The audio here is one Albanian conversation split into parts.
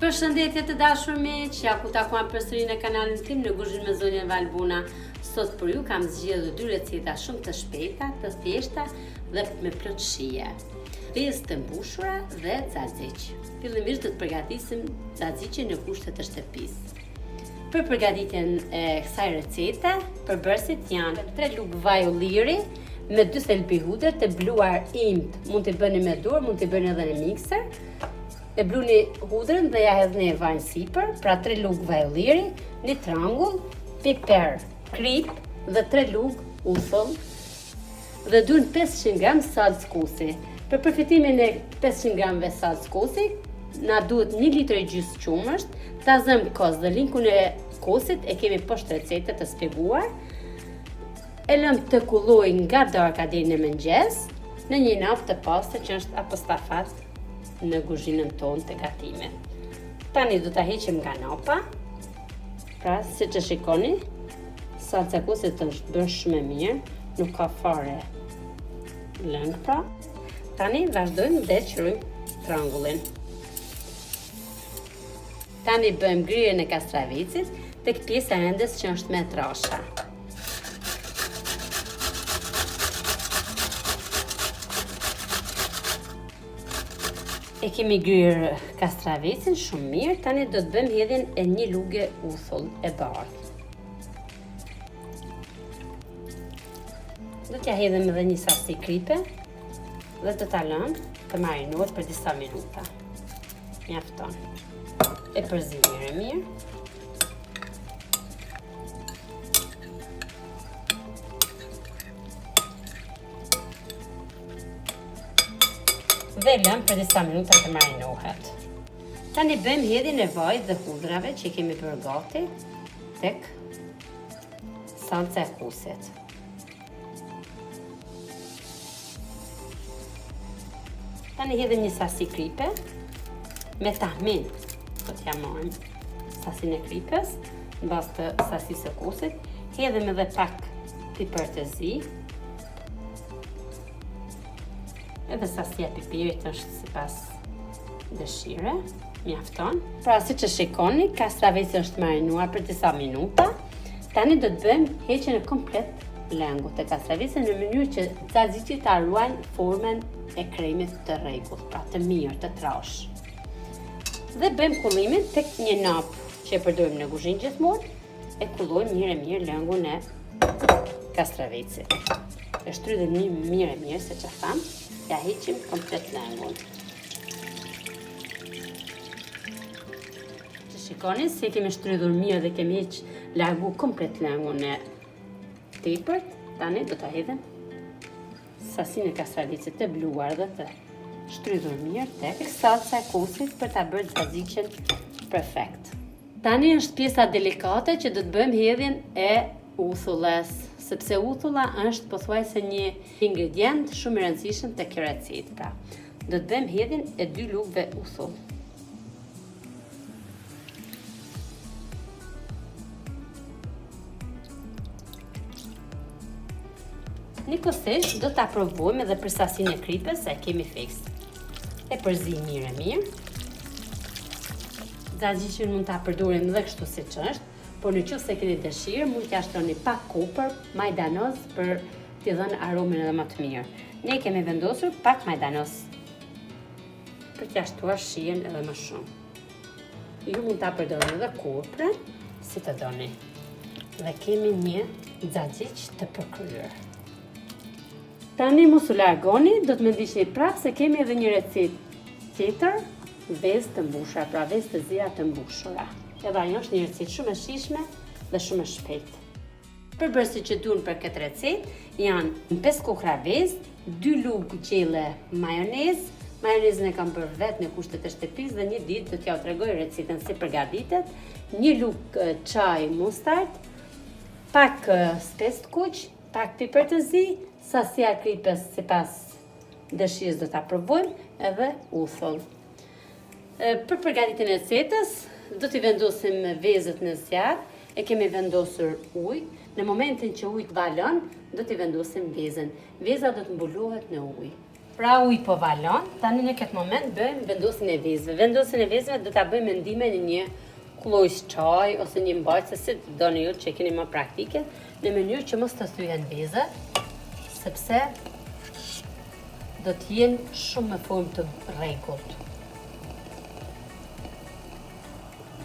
Përshëndetje të dashur miq, ja ku takuam përsëri në kanalin tim në Kuzhinë me zonjën Valbuna. Sot për ju kam zgjedhur dy receta shumë të shpejta, të thjeshta dhe me plot shije. Vezë të mbushura dhe xaxhiq. Fillimisht do të përgatisim xaxhiqin në kushte të shtëpisë. Për përgatitjen e kësaj recete, përbërësit janë 3 lugë vaj ulliri me 2 thelbi hudër të bluar imt. Mund të bëni me dorë, mund të bëni edhe në mikser. E bluni hudrën dhe ja hedhni e vajnë sipër, pra 3 lugë vaj ulliri, 1 trangull, piper, krip dhe 3 lugë uthull dhe duhen 500 gram salcë kusi. Për përfitimin e 500 gramve salcë kusi, na duhet 1 litër e gjysmë qumësht, ta zëm kos dhe linkun e kosit e kemi poshtë recetet të shpjeguar. E lëm të kulloj nga darka deri në mëngjes, në një naftë të pastër që është apo stafat në kuzhinën tonë të gatimit. Tani do ta heqim nga napa. Pra, siç e shikoni, salca kusit është bërë shumë e mirë, nuk ka fare lëng pra. Tani vazhdojmë dhe qërojmë trangullin. Tani bëjmë gryerjen e kastravicit tek pjesa e endës që është me trasha. E kemi gryer kastravicin shumë mirë, tani do të bëjmë hedhjen e 1 lugë uthull e bardhë. Do t'ja hedhim edhe një sasi kripe dhe do ta lëmë të marinohet për disa minuta. Mjafton. E përzim mirë. Dhe lëm për disa minuta të marinohet. Tani bëjmë hedhjen e vajit dhe hudrave që i kemi bërë gati tek salca e kusit. Tani hedhim një sasi kripe me tahmin. Do t'ja marrim sasinë e kripes në bazë të sasisë së kusit. Hedhim edhe pak piper të zi. Edhe sasia e piperit është sipas dëshire, mjafton. Pra, siç e shikoni, kastravici është marinuar për disa minuta. Tani do të bëjmë heqjen e komplet lëngut të kastravicit në mënyrë që xaxhiqi ta ruajnë formën e kremit të rregullt, pra të mirë, të trash. Dhe bëjmë kullimin tek një nap që e përdorim në kuzhinë gjithmonë, e kullojmë mirë lëngun e kastravicit. E shtrydhim mirë, siç e tham. Ja heqim komplet lëngun. Që shikoni, se kemi shtrydhur mirë dhe kemi largu komplet lëngun e tepërt, tani do ta hedhim sasinë e kastravicit të bluar dhe të shtrydhur mirë tek salca e kusit për ta bërë xaxhiqen perfekt. Tani është pjesa delikate që do të bëjmë hedhjen e uthullës, sepse uthulla është pothuajse një ingredient shumë i rëndësishëm te kjo recetë. Pra, do të bëjmë hedhjen e 2 lugëve uthull. Njëkohësisht do ta provojmë edhe për sasinë e kripes, se e kemi fiks. E përzim mirë. Xaxhiqin mund ta përdorim edhe kështu siç është. Por në qoftë se keni dëshirë, mund t'ja shtroni pak kopër, majdanoz për t'i dhënë aromën edhe më të mirë. Ne kemi vendosur pak majdanoz për t'ja shtruar shijen edhe më shumë. Ju mund t'a përdorni edhe koprën, si të doni. Dhe kemi një xaxhiq të përkryer. Tani mos u largoni, do të më ndiqni prapë se kemi edhe një recetë tjetër, vezë të mbushura, pra vezë të zira të mbushura. Edhe ajo është një recetë shumë e shijshme dhe shumë e shpejtë. Përbërësit që duhen për këtë recetë janë 5 kokra vezë, 2 lugë gjelle majonezë. Majonezën e kam bërë vetë në kushtet e shtëpisë dhe një ditë do t'ja u tregoj recetën si përgatitet. 1 lugë çaj mustard, pak spes të kuq, pak piper të zi, sasia kripes sipas dëshirës do ta provojmë edhe uthull. Për përgatitjen e recetës do t'i vendosim vezët në zjarr, e kemi vendosur ujë. Në momentin që uji të balon, do t'i vendosim vezën. Veza do të mbulohet në ujë. Pra uj po valon, tani në këtë moment bëjmë vendosin e vezëve. Vendosin e vezëve do ta bëjmë me ndihmën e një kullojës çaj ose një mbajtëse si doni ju që keni më praktike, në mënyrë që mos të thyen vezët, sepse do të jenë shumë me formë të rregullt.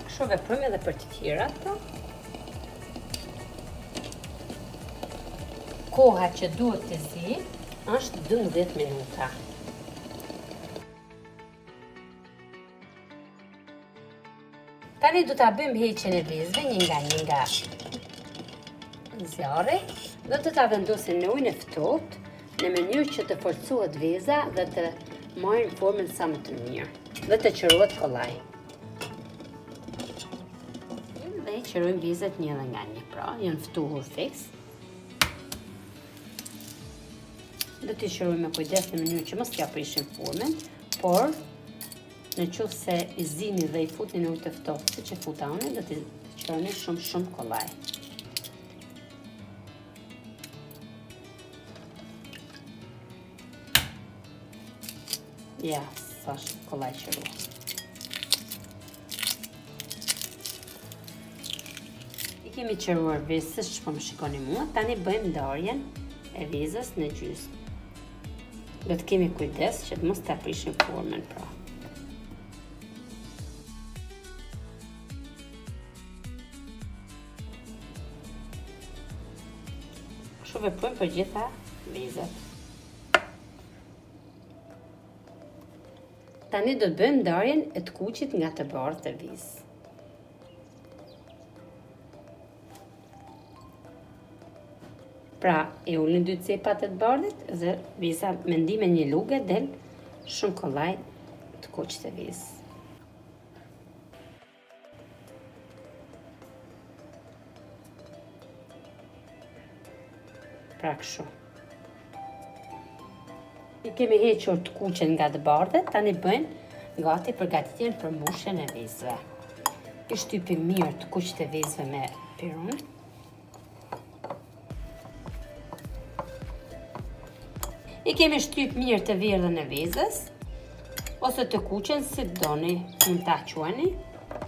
Kështu veprojmë edhe për të tjerat, po. Koha që duhet të zi është 12 minuta. Tani do ta bëjmë heqjen e vezëve një nga zjarri dhe do ta vendosim në ujin e ftohtë në mënyrë që të forcohet veza dhe të marrin formën sa më të mirë dhe të qërohet kollaj. Dhe qërojmë vezët një dhe nga një, pra, janë ftuhur fiks. Do t'i qërojmë me kujdes në mënyrë që mos t'ja prishin formën, por në qoftë se i zini dhe i futni në ujë të ftohtë, siç e futa unë, do t'i qëroni shumë kollaj. Ja, sa shumë kollaj qëruar. I kemi qëruar vezës që po më shikoni mua, tani bëjmë ndarjen e vezës në gjysmë. Do të kemi kujdes që të mos të aprishim formën, pra. Kështu veprojmë për gjitha vezët. Tani do të bëjmë ndarjen e të kuqit nga të bardhët e vezës. Pra, e ullin 2 cepat e të bardhit dhe veza me ndihmën e një luge del shumë kollaj të kuqit e vezës. Pra kështu. I kemi hequr të kuqen nga të bardhët, tani bëjmë gati përgatitjen për mbushjen e vezëve. I shtypim mirë të kuqit e vezëve me pirun. I kemi shtyp mirë të verdhën e vezës, ose të kuqen si të doni, mund ta quani,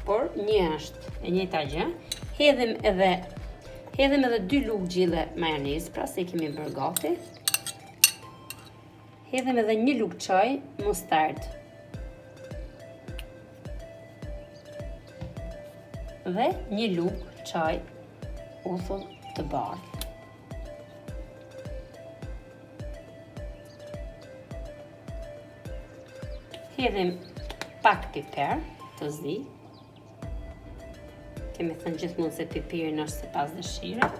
por një është e njëjta gjë. Hedhim edhe 2 lugë gjille majonezë, pra se i kemi bërë gati. Hedhim edhe 1 lugë çaj mustard. Dhe 1 lugë çaj uthull të bardhë. Hedhim pak piper të zi. Kemi thënë gjithmonë se piperin është sipas dëshirës.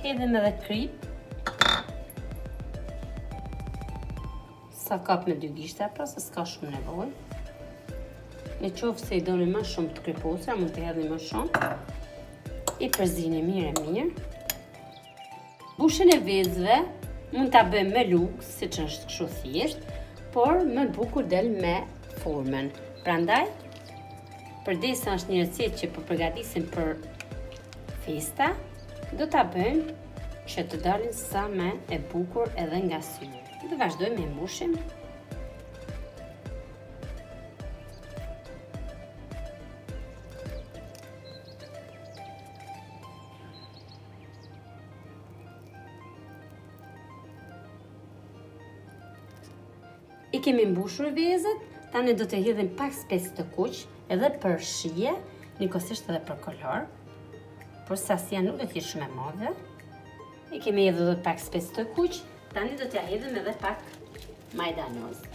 Hedhim edhe krip. Sa kap me 2 gishta, pra se s'ka shumë nevojë. Në qoftë se i doni më shumë të kriposura, mund të hedhni më shumë. I përzini mirë. Mbushjen e vezëve mund ta bëjmë me lugë, siç është kështu thjesht, por më bukur del me formën. Prandaj, përdesa është një recetë që po përgatisim për festa, do ta bëjmë që të dalin sa më e bukur edhe nga syri. Do vazhdojmë me mbushim. I kemi mbushur vezët, tani do të hedhim pak specë të kuq, edhe për shije, njëkohësisht edhe për kolor, por sasia nuk do të jetë shumë e madhe. I kemi hedhur edhe pak specë të kuq, tani do t'ja hedhim edhe pak majdanoz.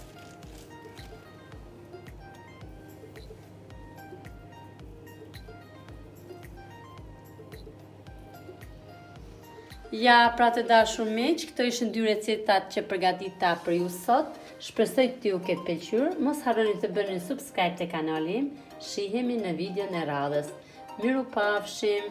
Ja, pra të dashur miq, këto ishin 2 recetat që përgatita për ju sot. Shpresoj të ju ketë pëlqyer. Mos harroni të bëni subscribe të kanalit. Shihemi në video në radhës. Miru pafshim!